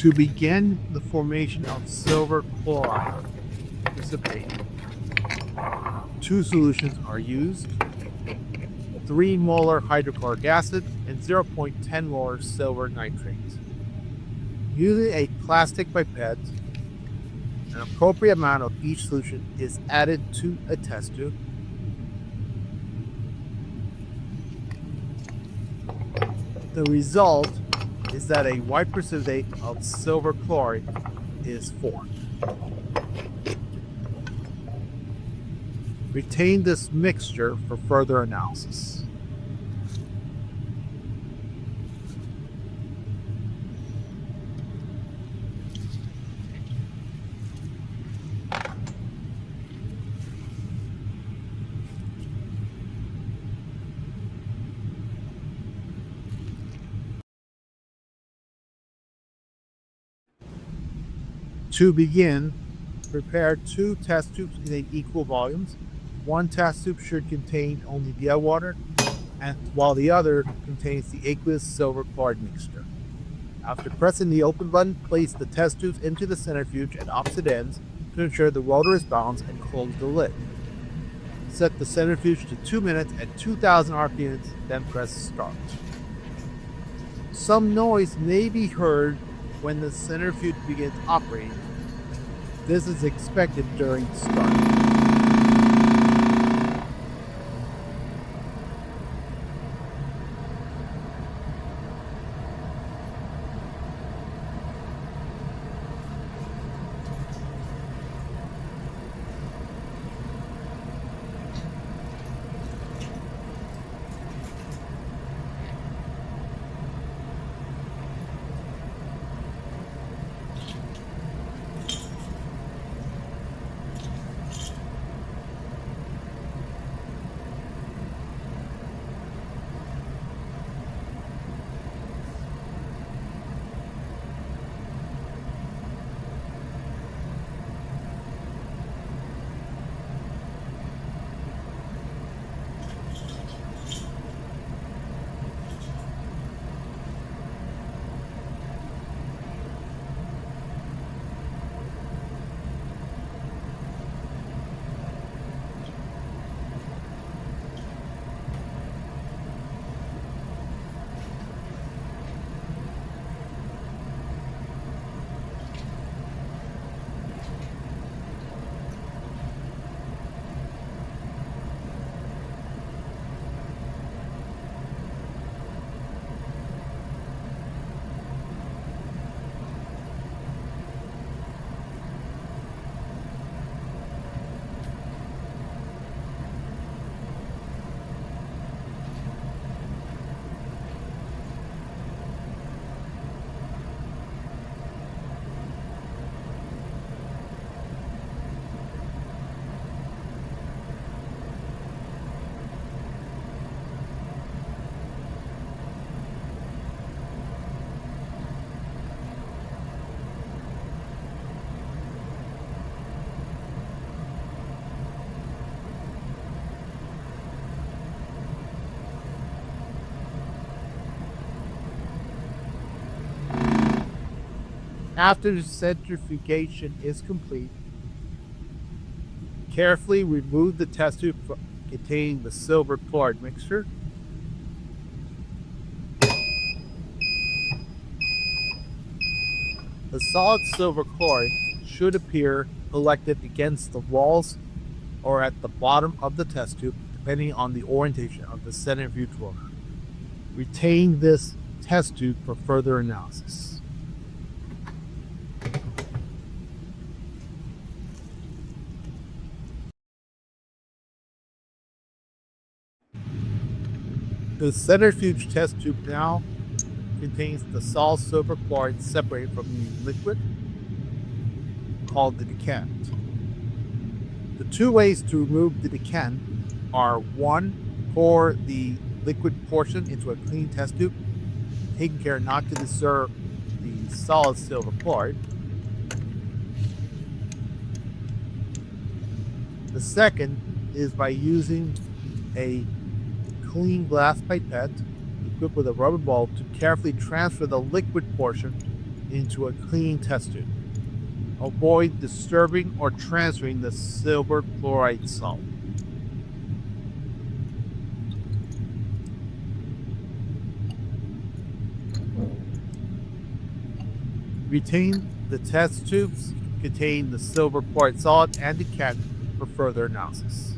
To begin the formation of silver chloride dissipate, two solutions are used: 3 molar hydrochloric acid and 0.10 molar silver nitrate. Using a plastic pipette, an appropriate amount of each solution is added to a test tube. The result is that a white precipitate of silver chloride is formed. Retain this mixture for further analysis. To begin, prepare 2 test tubes in equal volumes. One test tube should contain only the water, and while the other contains the aqueous silver chloride mixture. After pressing the open button, place the test tubes into the centrifuge at opposite ends to ensure the rotor is balanced, and close the lid. Set the centrifuge to 2 minutes at 2000 RPMs, then press start. Some noise may be heard when the centrifuge begins operating. This is expected during start. After the centrifugation is complete, carefully remove the test tube containing the silver chloride mixture. The solid silver chloride should appear collected against the walls or at the bottom of the test tube, depending on the orientation of the centrifuge rotor. Retain this test tube for further analysis. The centrifuge test tube now contains the solid silver chloride separated from the liquid, called the decant. The 2 ways to remove the decant are: 1, pour the liquid portion into a clean test tube, taking care not to disturb the solid silver chloride. The second is by using a clean glass pipette equipped with a rubber ball to carefully transfer the liquid portion into a clean test tube. Avoid disturbing or transferring the silver chloride salt. Retain the test tubes containing the silver chloride salt and decant for further analysis.